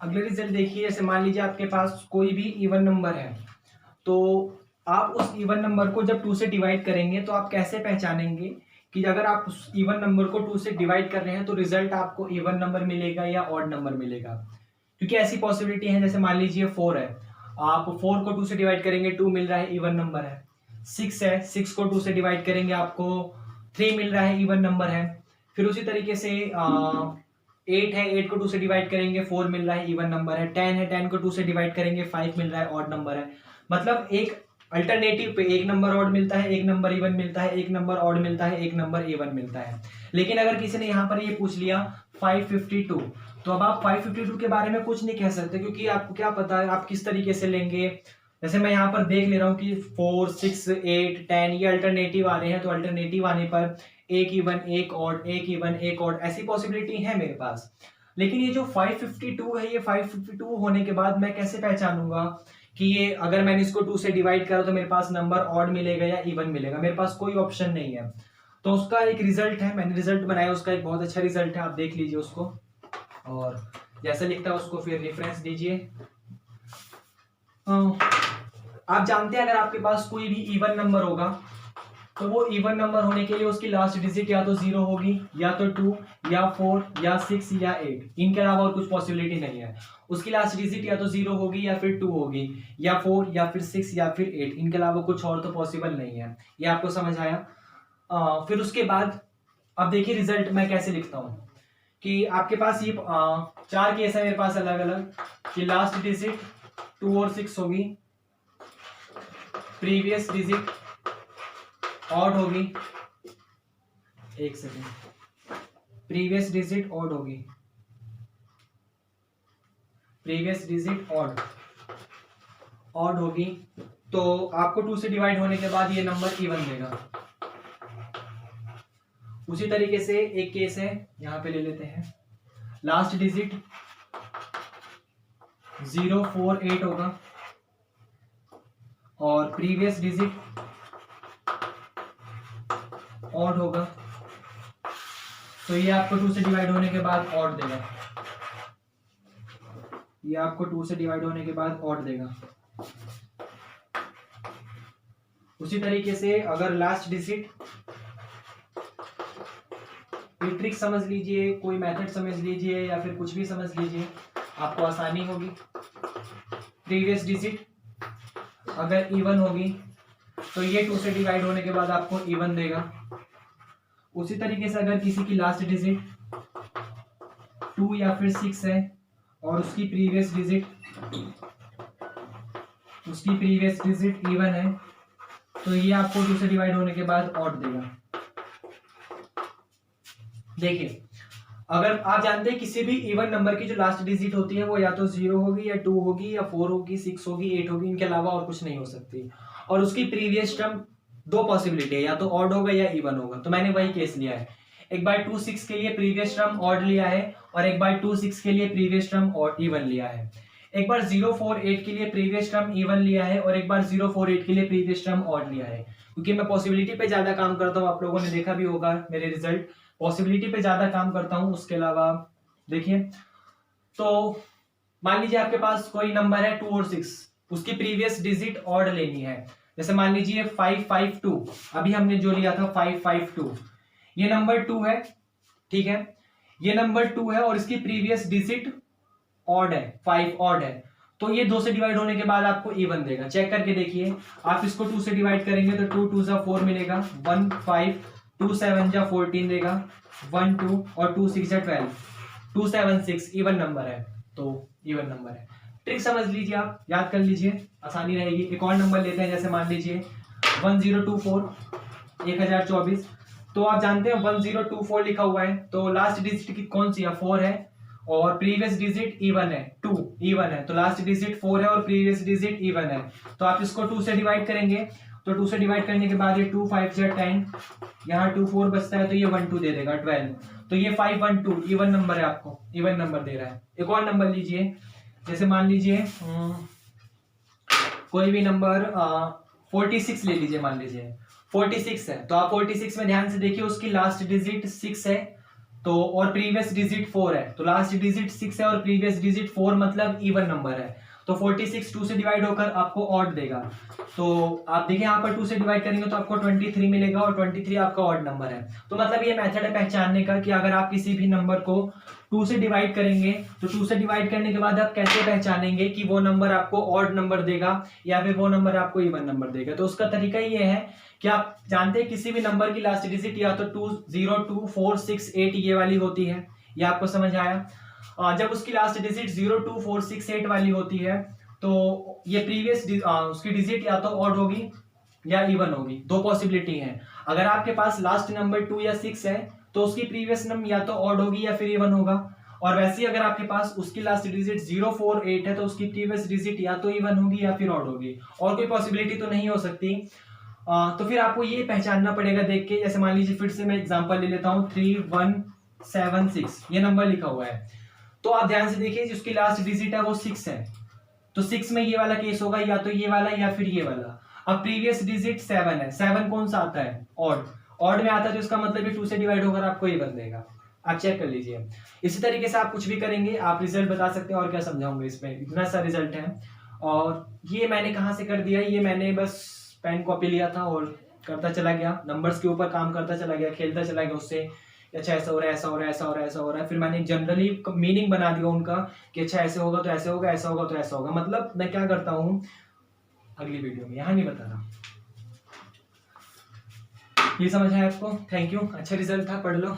अगले रिजल्ट देखिए, जैसे मान लीजिए आपके पास कोई भी इवन नंबर है, तो आप उस इवन नंबर को जब 2 से डिवाइड करेंगे तो आप कैसे पहचानेंगे कि अगर आप उस इवन नंबर को 2 से डिवाइड कर रहे हैं तो रिजल्ट आपको इवन नंबर मिलेगा या ऑड नंबर मिलेगा। क्योंकि ऐसी पॉसिबिलिटी है, जैसे मान लीजिए 4 है, आप 4 को 2 से डिवाइड करेंगे 2 मिल रहा है, इवन नंबर है। 6 है, 6 को 2 से डिवाइड करेंगे आपको 3 मिल रहा है, इवन नंबर है। फिर उसी तरीके से 8 है, 8 को 2 से डिवाइड करेंगे 4 मिल रहा है, इवन नंबर है। 10 है, 10 को 2 से डिवाइड करेंगे 5 मिल रहा है, ऑड नंबर है। मतलब एक अल्टरनेटिव पे एक नंबर ऑड मिलता है, एक नंबर इवन मिलता है, एक नंबर ऑड मिलता है, एक नंबर इवन मिलता है। लेकिन अगर किसी ने यहाँ पर ये पूछ लिया 552, तो अब आप 552 के बारे में कुछ नहीं कह सकते, क्योंकि आपको क्या पता है आप किस तरीके से लेंगे। जैसे मैं यहाँ पर देख ले रहा हूँ कि 4, 6, 8, 10 ये अल्टरनेटिव आ रहे हैं, तो अल्टरनेटिव आने पर एक इवन एक ऑड, एक इवन एक ऑड, ऐसी पॉसिबिलिटी है मेरे पास। लेकिन ये जो 552 है, ये 552 होने के बाद मैं कैसे पहचानूंगा कि ये अगर मैंने इसको 2 से डिवाइड करा तो मेरे पास नंबर ऑड मिलेगा या इवन मिलेगा? मेरे पास कोई ऑप्शन नहीं है। तो उसका एक रिजल्ट है, मैंने रिजल्ट बनाया, उसका एक बहुत अच्छा रिजल्ट है, आप देख लीजिए उसको, और जैसा लिखता है उसको फिर रेफरेंस दीजिए। आप जानते हैं अगर आपके पास कोई भी इवन नंबर होगा तो वो इवन नंबर होने के लिए उसकी लास्ट डिजिट या तो 0 होगी, या तो 2, या 4, या 6, या 8, इनके अलावा और कुछ पॉसिबिलिटी नहीं है। उसकी लास्ट डिजिट या तो 0 होगी, या फिर 2 होगी, या 4, या फिर 6, या फिर 8, इनके अलावा कुछ और तो पॉसिबल नहीं है। ये आपको समझ आया? फिर उसके बाद अब देखिए रिजल्ट मैं कैसे लिखता हूँ कि आपके पास ये 4 केस है मेरे पास अलग अलग, कि लास्ट डिजिट 2 और 6 होगी, प्रीवियस डिजिट ऑड होगी, एक सेकेंड, प्रीवियस डिजिट ऑड होगी, प्रीवियस डिजिट ऑड होगी, तो आपको 2 से डिवाइड होने के बाद ये नंबर इवन देगा। उसी तरीके से एक केस है, यहां पे ले लेते हैं, लास्ट डिजिट 048 होगा और प्रीवियस डिजिट ऑड होगा, तो ये आपको 2 से डिवाइड होने के बाद ऑड देगा। ये आपको 2 से डिवाइड होने के बाद ऑड देगा। उसी तरीके से अगर लास्ट डिजिट, कोई ट्रिक समझ लीजिए, कोई मेथड समझ लीजिए, या फिर कुछ भी समझ लीजिए, आपको आसानी होगी। प्रीवियस डिजिट अगर इवन होगी तो ये 2 से डिवाइड होने के बाद आपको इवन देगा। उसी तरीके से अगर किसी की लास्ट डिजिट 2 या फिर 6 है और उसकी प्रीवियस डिजिट इवन है, तो ये आपको 2 से डिवाइड होने के बाद ऑड देगा। देखिए, अगर आप जानते हैं किसी भी इवन नंबर की जो लास्ट डिजिट होती है वो या तो 0 होगी, या 2 होगी, या 4 होगी, 6 होगी, 8 होगी, इनके अलावा और कुछ नहीं हो सकती। और उसकी प्रीवियस टर्म दो पॉसिबिलिटी है, या तो ऑड होगा या इवन होगा। तो मैंने वही केस लिया है, एक बार 2 6 के लिए प्रीवियस टर्म ऑड लिया है, और एक बार 2 6 के लिए प्रीवियस टर्म ऑड इवन लिया है। एक बार 0 4 8 के लिए प्रीवियस टर्म इवन लिया है, और एक बार 0 4 8 के लिए प्रीवियस टर्म ऑड लिया है। क्योंकि मैं पॉसिबिलिटी पे ज्यादा काम करता हूँ, आप लोगों ने देखा भी होगा मेरे रिजल्ट, पॉसिबिलिटी पे ज्यादा काम करता हूं। उसके अलावा देखिए, तो मान लीजिए आपके पास कोई नंबर है 2 और 6, उसकी प्रीवियस डिजिट ऑड लेनी है। जैसे मान लीजिए 552, अभी हमने जो लिया था 552, ये नंबर 2 है, ठीक है, ये नंबर 2 है और इसकी प्रीवियस डिजिट ऑड है, 5 ऑड है, तो ये 2 से डिवाइड होने के बाद आपको इवन देगा। चेक करके देखिए, आप इसको 2 से डिवाइड करेंगे तो 2 2 जा 4 मिलेगा, 1 5, 2 7 जा 14 देगा, 1 2 और 2 6 जा 12, 2 7 6 इवन नंबर है, तो इवन नंबर है। ट्रिक समझ लीजिए, आप याद कर लीजिए, आसानी रहेगी। एक और नंबर लेते हैं, जैसे मान लीजिए 1024 1024, तो आप जानते हैं 1024 लिखा हुआ है, तो लास्ट डिजिट की कौन सी है? 4 है, और प्रीवियस डिजिट इवन है, 2 इवन है, तो लास्ट डिजिट 4 है और प्रीवियस डिजिट इवन है, तो आप इसको 2 से डिवाइड करेंगे, तो 2 से डिवाइड करने के बाद ये 2 5 जा 10, यहाँ 2 4 बचता है, तो ये 1 2 दे देगा 12, तो ये 5 1 2 इवन नंबर है, आपको इवन नंबर दे रहा है। एक और नंबर लीजिए, जैसे मान लीजिए कोई भी नंबर 46 ले लीजिए, मान लीजिए 46 है, तो आप 46 में ध्यान से देखिए, उसकी लास्ट डिजिट 6 है तो और प्रीवियस डिजिट 4 है, तो लास्ट डिजिट 6 है और प्रीवियस डिजिट 4 मतलब इवन नंबर है। तो 46 2 से डिवाइड होकर आपको ऑड देगा। तो आप देखिए यहाँ पर 2 से डिवाइड करेंगे तो आपको 23 मिलेगा और 23 आपका ऑड नंबर है। तो मतलब ये मेथड है पहचानने का कि अगर आप किसी भी नंबर को 2 से डिवाइड करेंगे तो 2 से डिवाइड करने के बाद आप कैसे पहचानेंगे कि वो नंबर आपको ऑड नंबर देगा या फिर वो नंबर आपको इवन नंबर देगा। तो उसका तरीका ये है कि आप जानते हैं किसी भी नंबर की लास्ट डिजिट या तो 2 0 2 4 6 8 ये वाली होती है, ये आपको समझ आया। जब उसकी लास्ट डिजिट 0 2 4 6 8 वाली होती है तो ये प्रीवियस उसकी डिजिट या तो ऑड होगी या इवन होगी, दो पॉसिबिलिटी है। अगर आपके पास लास्ट नंबर 2 या 6 है तो उसकी प्रीवियस नंबर या तो ऑड होगी या फिर इवन होगा। और वैसे ही अगर आपके पास उसकी लास्ट डिजिट 0 4 8 है तो उसकी प्रीवियस डिजिट या तो इवन होगी या फिर ऑड होगी, और कोई पॉसिबिलिटी तो नहीं हो सकती। तो फिर आपको ये पहचानना पड़ेगा देख के। जैसे मान लीजिए फिर से मैं एग्जांपल ले लेता हूँ 3176 ये नंबर लिखा हुआ है। तो आप ध्यान से देखिए जिसकी लास्ट डिजिट है वो 6 है, तो 6 में ये वाला केस होगा या तो ये वाला या फिर ये वाला। अब प्रीवियस डिजिट 7 है, 7 कौन सा आता है? ऑड। ऑड में आता है तो इसका मतलब ये 2 से डिवाइड होकर आपको ये बन देगा। आप चेक कर लीजिए। इसी तरीके से आप कुछ भी करेंगे आप रिजल्ट बता सकते हैं। और क्या समझाऊंगे, इसमें इतना सा रिजल्ट है। और ये मैंने कहाँ से कर दिया, ये मैंने बस पेन कॉपी लिया था और करता चला गया, नंबर्स के ऊपर काम करता चला गया, खेलता चला गया उससे। अच्छा ऐसा हो रहा है, ऐसा हो रहा है, ऐसा हो रहा है, ऐसा हो रहा है। फिर मैंने जनरली मीनिंग बना दिया उनका कि अच्छा ऐसे होगा तो ऐसे होगा, ऐसा होगा तो ऐसा होगा। मतलब मैं क्या करता हूँ अगली वीडियो में, यहाँ नहीं बता रहा। ये समझ आया आपको? थैंक यू, अच्छा रिजल्ट था, पढ़ लो।